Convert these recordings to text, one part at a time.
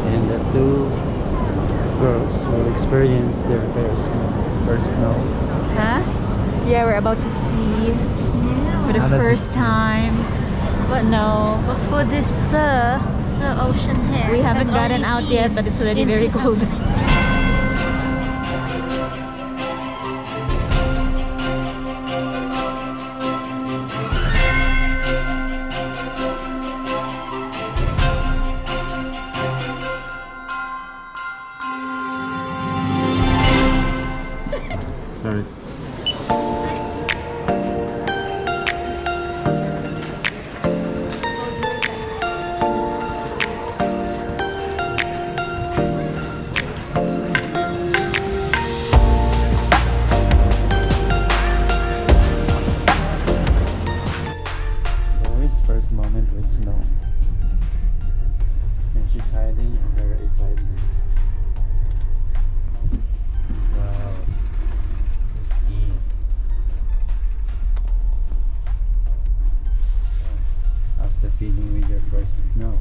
And the two girls will experience their first snow. Huh? Yeah, we're about to see for the first time. But no, But for this ocean here, we haven't gotten out yet, but it's already very cold. Sorry. Zoe's first moment with snow. And she's hiding in her excitement. Wow. Ski. How's the feeling with your first snow?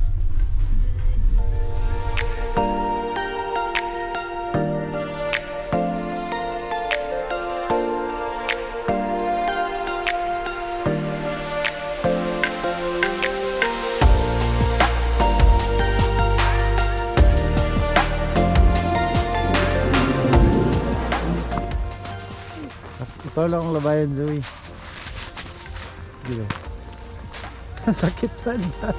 Ikaw lang ang labayan, Zoe. Sige. Sakit pa niya.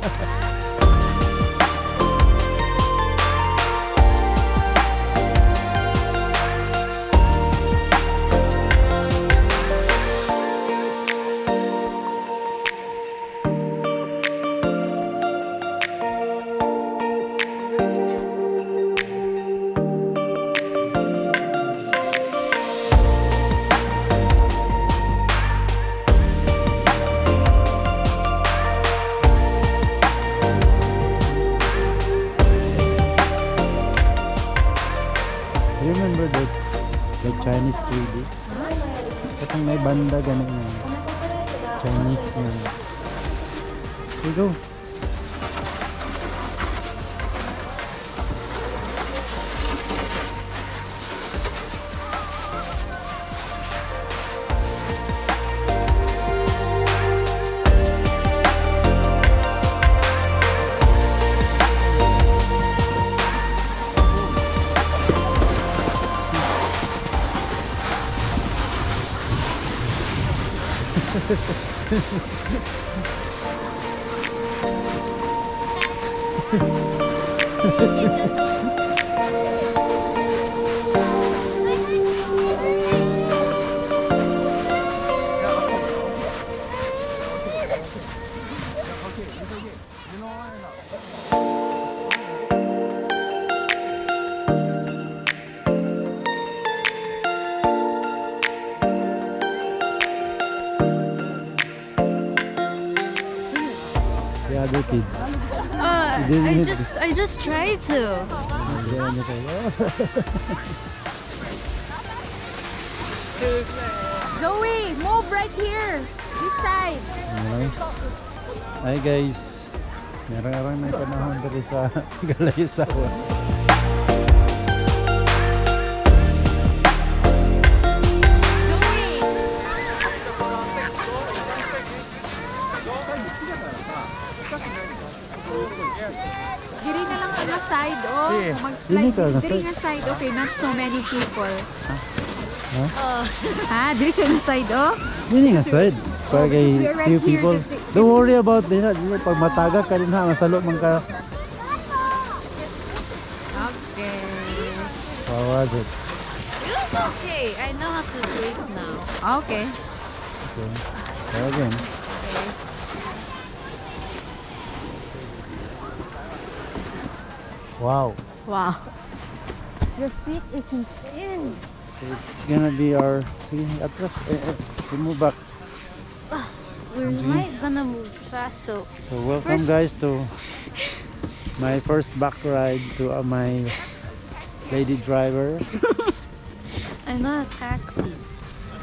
Do you remember the Chinese 3D? Katong may banda ganun na Chinese na. Here you go. The other kids. I just tried to. Zoe, move right here. This side. Nice. Hi guys. Meron may panahon dito sa Galayusawa. Diri na lang sa side, oh. Dili Mag-slide. ka na Diri side. nga side, okay. Not so many people. Oh, Ha? Diri ka na side, oh. Hindi nga side. Para kay We are right few here, people. just- Don't worry about this. Pag matagak ka din ha, masalo man ka. Okay. How was it? it was okay. I know how to drink now. Okay. Okay. Try again. Wow. Wow. Your feet isn't in. It's gonna be our... Sige, atras. Move back. We're Okay. not gonna move fast, so So welcome First- guys to my first back ride to my lady driver. I'm not a taxi.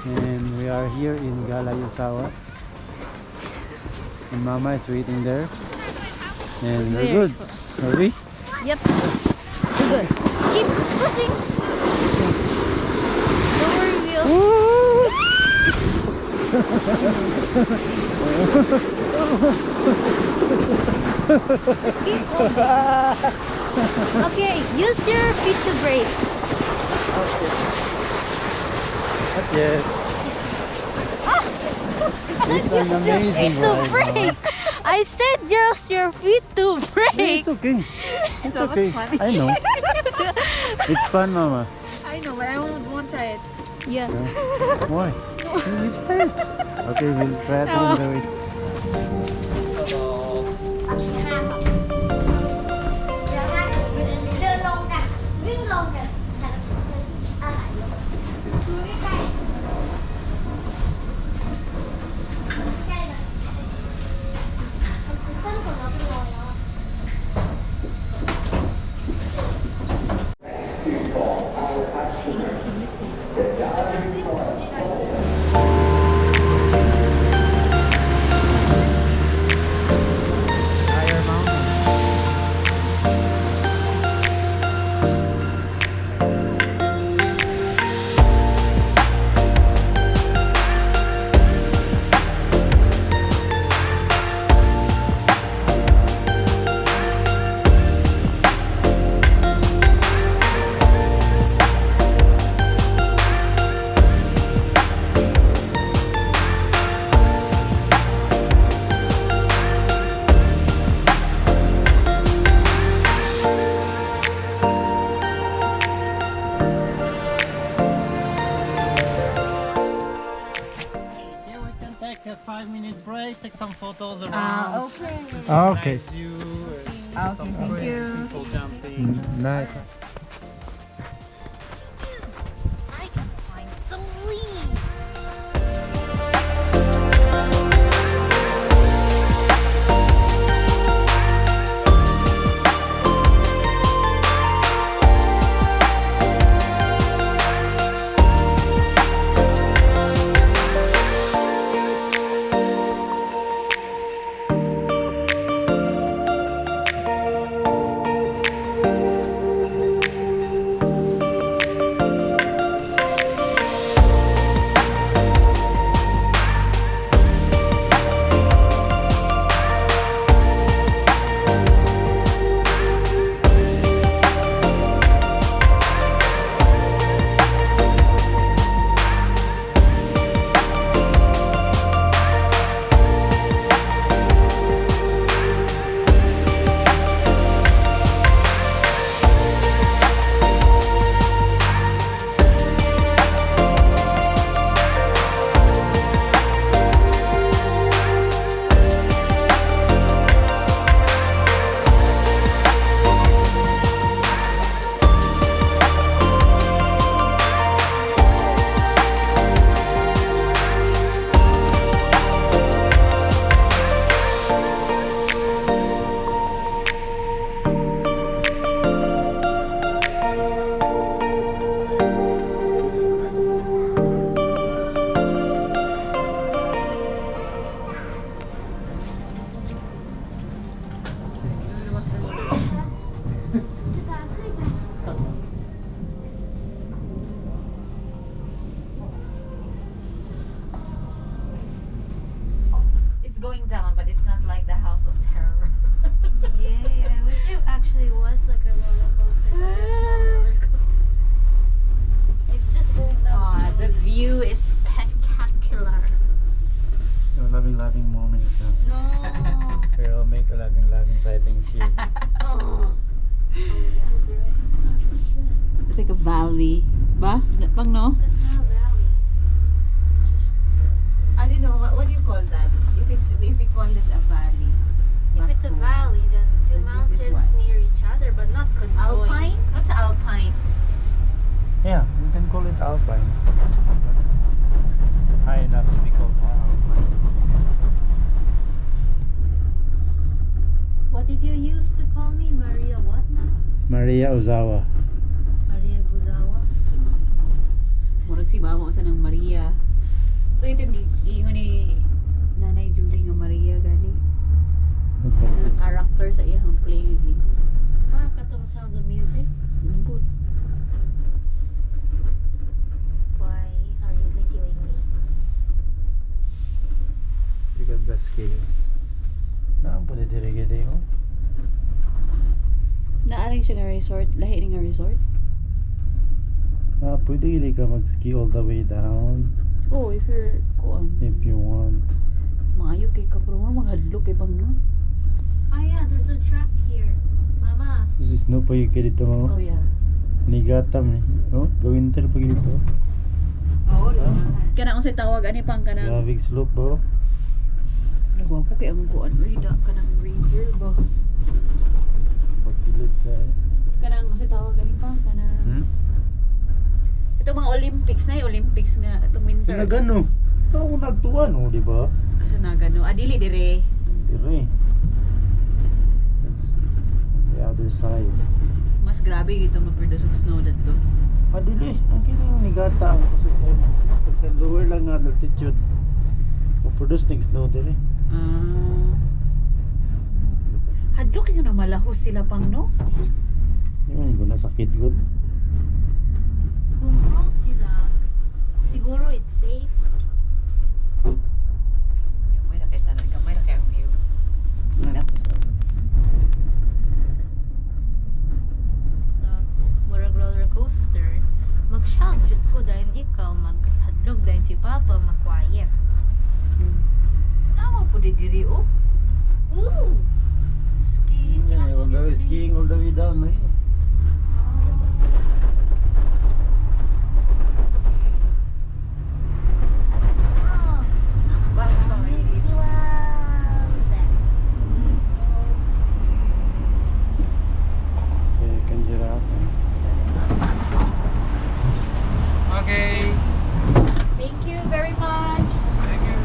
And we are here in Galayusawa. And Mama is waiting there. And we're good. Are we? Yep. We're good. Keep pushing. Don't worry, Will. Just keep going. Okay, use your feet to brake. Not yet. It's an amazing To ride. Mama. brake. I said use your feet to brake. It's okay. It's That was okay. funny. I know. It's fun, Mama. I know, but I won't try it. Yeah. Yeah. Why? We'll try it. Okay, we'll try it on the way. Higher mountain. Yeah, we can take a 5-minute break, take some photos around. Okay. Okay. Nice view, Okay, thank you. people jumping. Nice. I can find some leaves. going down, but it's not like the House of Terror. Yay, I wish it actually was like a roller coaster, but it's not a roller coaster. It's just going down. Ah, the slowly. view is spectacular. It's a loving moment. No. Pero make a loving sightings here. Oh. It's like a valley. Ba? Pang no? That's not a valley. I don't know, what do you call that? If we call it a valley. If it's a Baku. valley, then two And this is mountains what? near each other, but not conjoined. Alpine? What's alpine? Yeah, you can call it alpine. It's not high enough to be called alpine. What did you use to call me? Maria what now? Maria Ozawa. Maria Guzawa? So, murag si Mama sa ng Maria. So ito yung ni Nanay Julie nga Maria gani. Ang character sa iyang play game. Ah, katong sound of music? Lambot. Why are you videoing me? Look at the scales. Pwede dire-gede mo. Naaring siya nga resort, lahi nga resort. Pwede gili ka mag-ski all the way down Oh, if you're kuan. if you want. Maayo kay ka pero mo maghadlok kay pang no. Oh yeah, there's a track here. Mama. This is no pa yung dito Oh mo. yeah. Nigatam ni. Oh, winter pa dito. Oh, kana unsay tawag ani pang kanang Gravig slope bro. nagwapo kay ang kuan uy da kanang river ba. Pagkilid ka eh. Kanang unsay tawag ani pang kanang ito mga Olympics na Olympics nga itong winter. Sinagano. Ako nagtuwa no, di ba? Asa na gano? Dili dire. Dire. That's the other side. Mas grabe gito ma-produce og snow dito. Dili. Ang kining nigata ang kusog sa lower lang nga altitude. Mo-produce ng snow dire. Hadlok yung na malahos sila pang no? Di man ko nasakit good. Kung wrong sila, siguro it's safe. Gamay na kay tanan, gamay na kay ang view. Murag roller coaster. Mag-shout jud ko dahil ikaw maghadlok dahil si Papa mag-quiet. Nawa po di diri oh. Ooh! Ski. Yeah, all the way skiing all the way down na yun. Oh, Bakit ka may Okay, kanjirata. Okay. Thank you very much. Thank you.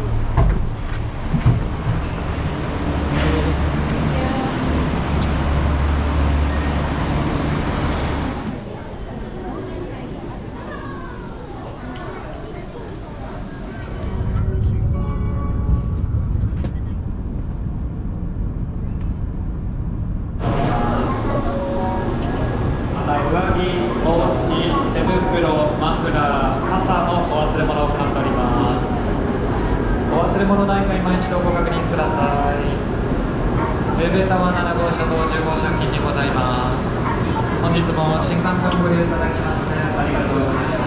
Shinkansen をご利用いただきましてありがとうございます。